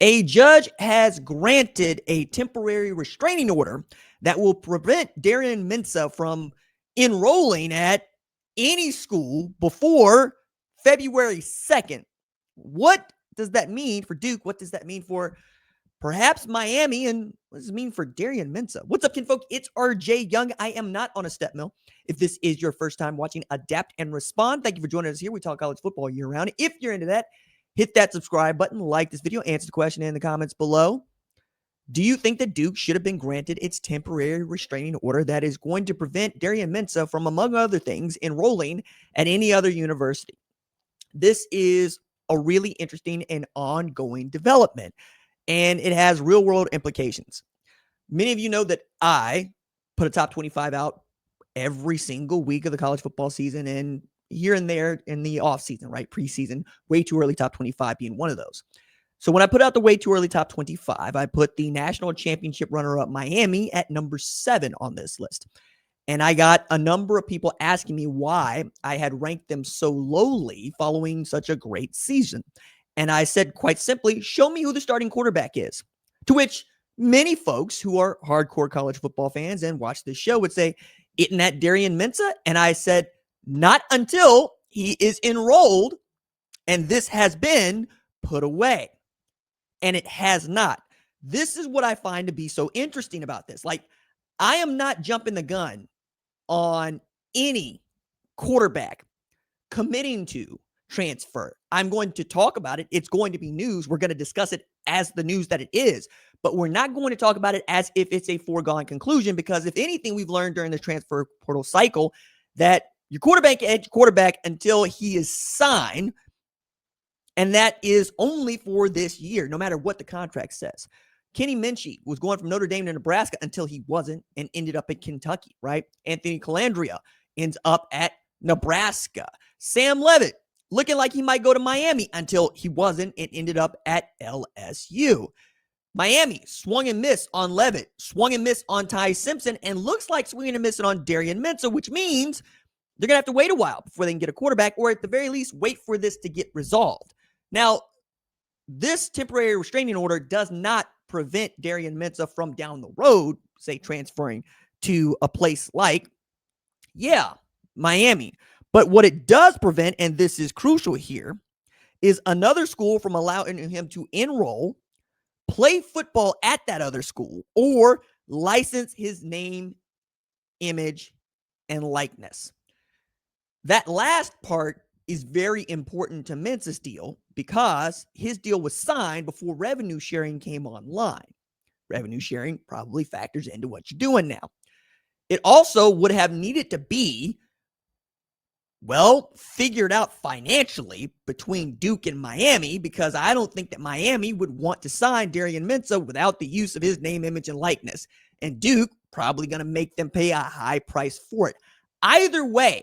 A judge has granted a temporary restraining order that will prevent Darian Mensah from enrolling at any school before February 2nd. What does that mean for Duke? What does that mean for perhaps Miami? And what does it mean for Darian Mensah? What's up, kinfolk? It's RJ Young. I am not on a step mill. If this is your first time watching Adapt and Respond, thank you for joining us here. We talk college football year round. If you're into that, hit that subscribe button, like this video, answer the question in the comments below. Do you think that Duke should have been granted its temporary restraining order that is going to prevent Darian Mensah from, among other things, enrolling at any other university? This is a really interesting and ongoing development, and it has real-world implications. Many of you know that I put a top 25 out every single week of the college football season and here and there in the offseason, right? Preseason, way too early top 25 being one of those. So when I put out the way too early top 25, I put the national championship runner-up Miami at number 7 on this list. And I got a number of people asking me why I had ranked them so lowly following such a great season. And I said, quite simply, show me who the starting quarterback is. To which many folks who are hardcore college football fans and watch this show would say, isn't that Darian Mensah? And I said, not until he is enrolled and this has been put away. And it has not. This is what I find to be so interesting about this. Like, I am not jumping the gun on any quarterback committing to transfer. I'm going to talk about it. It's going to be news. We're going to discuss it as the news that it is, but we're not going to talk about it as if it's a foregone conclusion, because if anything, we've learned during the transfer portal cycle that your quarterback ain't quarterback until he is signed, and that is only for this year, no matter what the contract says. Kenny Minchie was going from Notre Dame to Nebraska until he wasn't and ended up in Kentucky, right? Anthony Calandria ends up at Nebraska. Sam Levitt looking like he might go to Miami until he wasn't and ended up at LSU. Miami swung and missed on Levitt, swung and missed on Ty Simpson, and looks like swinging and missing on Darian Mensah, which means they're going to have to wait a while before they can get a quarterback, or at the very least, wait for this to get resolved. Now, this temporary restraining order does not prevent Darian Mensah from down the road, say, transferring to a place like, Miami. But what it does prevent, and this is crucial here, is another school from allowing him to enroll, play football at that other school, or license his name, image, and likeness. That last part is very important to Mensah's deal because his deal was signed before revenue sharing came online. Revenue sharing probably factors into what you're doing now. It also would have needed to be, figured out financially between Duke and Miami, because I don't think that Miami would want to sign Darian Mensah without the use of his name, image, and likeness. And Duke probably going to make them pay a high price for it. Either way,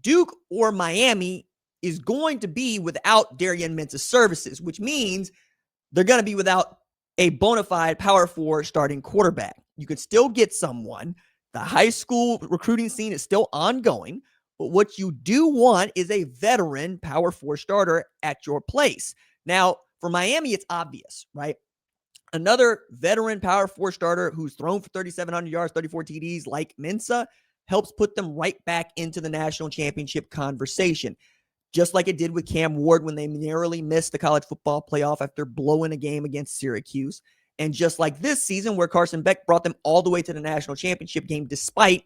Duke or Miami is going to be without Darian Mensah's services, which means they're going to be without a bona fide Power 4 starting quarterback. You could still get someone. The high school recruiting scene is still ongoing, but what you do want is a veteran Power 4 starter at your place. Now, for Miami, it's obvious, right? Another veteran Power 4 starter who's thrown for 3,700 yards, 34 TDs like Mensah helps put them right back into the national championship conversation. Just like it did with Cam Ward when they narrowly missed the college football playoff after blowing a game against Syracuse. And just like this season where Carson Beck brought them all the way to the national championship game despite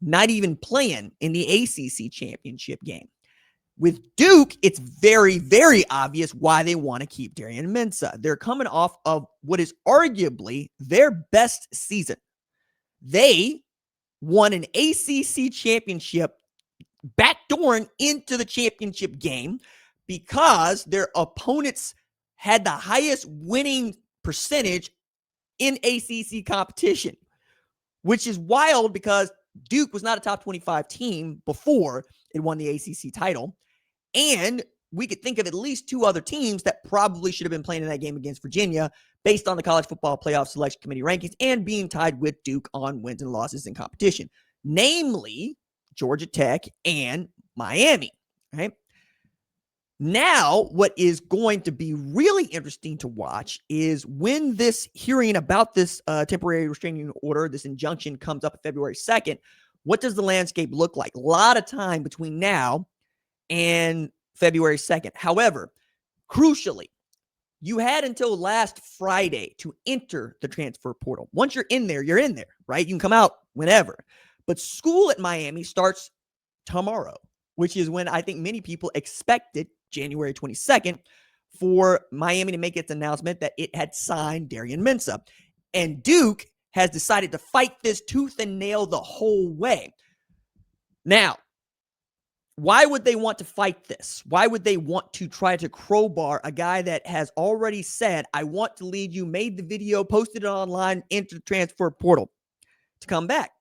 not even playing in the ACC championship game. With Duke, it's very, very obvious why they want to keep Darian Mensah. They're coming off of what is arguably their best season. They won an ACC championship, backdooring into the championship game because their opponents had the highest winning percentage in ACC competition, which is wild because Duke was not a top 25 team before it won the ACC title. And we could think of at least 2 other teams that probably should have been playing in that game against Virginia based on the college football playoff selection committee rankings and being tied with Duke on wins and losses in competition, namely Georgia Tech and Miami, right? Now, what is going to be really interesting to watch is when this hearing about this temporary restraining order, this injunction, comes up February 2nd, what does the landscape look like? A lot of time between now and February 2nd. However, crucially, you had until last Friday to enter the transfer portal. Once you're in there, right? You can come out whenever. But school at Miami starts tomorrow, which is when I think many people expected January 22nd for Miami to make its announcement that it had signed Darian Mensah. And Duke has decided to fight this tooth and nail the whole way. Now, why would they want to fight this? Why would they want to try to crowbar a guy that has already said, I want to lead you, made the video, posted it online, entered the transfer portal to come back?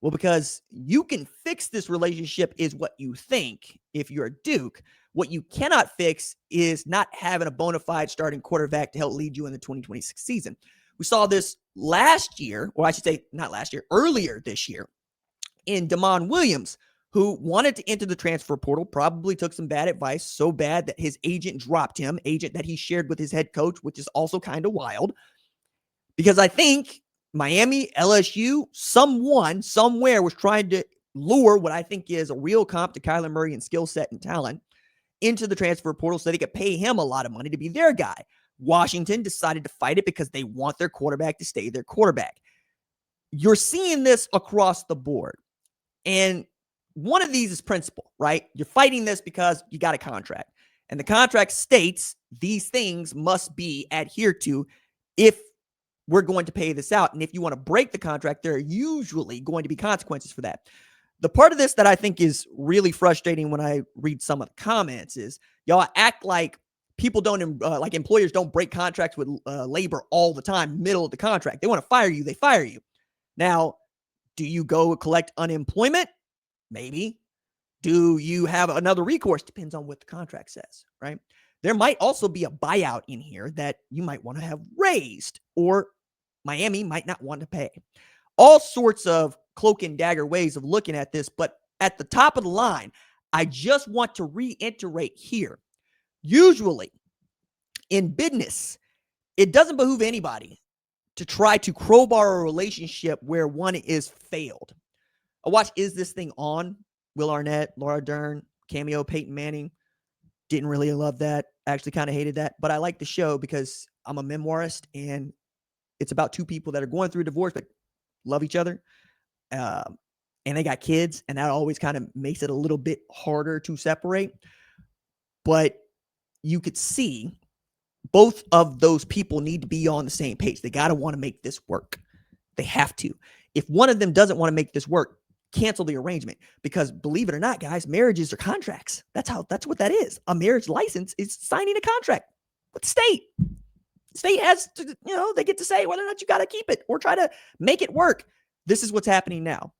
Well, because you can fix this relationship is what you think if you're a Duke. What you cannot fix is not having a bona fide starting quarterback to help lead you in the 2026 season. We saw this last year, or I should say not last year, earlier this year in Damon Williams, who wanted to enter the transfer portal, probably took some bad advice, so bad that his agent dropped him, agent that he shared with his head coach, which is also kind of wild. Because I think Miami, LSU, someone, somewhere was trying to lure what I think is a real comp to Kyler Murray in skill set and talent into the transfer portal so they could pay him a lot of money to be their guy. Washington decided to fight it because they want their quarterback to stay their quarterback. You're seeing this across the board. And one of these is principle, right? You're fighting this because you got a contract. And the contract states these things must be adhered to if we're going to pay this out. And if you want to break the contract, there are usually going to be consequences for that. The part of this that I think is really frustrating when I read some of the comments is y'all act like people don't, like employers don't break contracts with labor all the time, middle of the contract. They want to fire you, they fire you. Now, do you go collect unemployment? Maybe. Do you have another recourse? Depends on what the contract says, right? There might also be a buyout in here that you might want to have raised, or Miami might not want to pay. All sorts of cloak and dagger ways of looking at this, but at the top of the line, I just want to reiterate here. Usually, in business, it doesn't behoove anybody to try to crowbar a relationship where one is failed. I watched Is This Thing On? Will Arnett, Laura Dern, cameo Peyton Manning. Didn't really love that. Actually kind of hated that. But I like the show because I'm a memoirist and it's about two people that are going through a divorce but love each other. And they got kids, and that always kind of makes it a little bit harder to separate. But you could see both of those people need to be on the same page. They got to want to make this work. They have to. If one of them doesn't want to make this work, cancel the arrangement. Because believe it or not, guys, marriages are contracts. That's what that is. A marriage license is signing a contract with the state. The state has to, they get to say whether or not you got to keep it or try to make it work. This is what's happening now.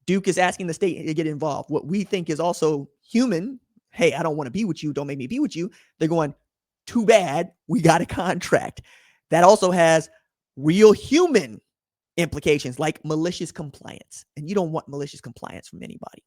Duke is asking the state to get involved. What we think is also human. Hey, I don't want to be with you. Don't make me be with you. They're going, too bad. We got a contract. That also has real human implications like malicious compliance. And you don't want malicious compliance from anybody.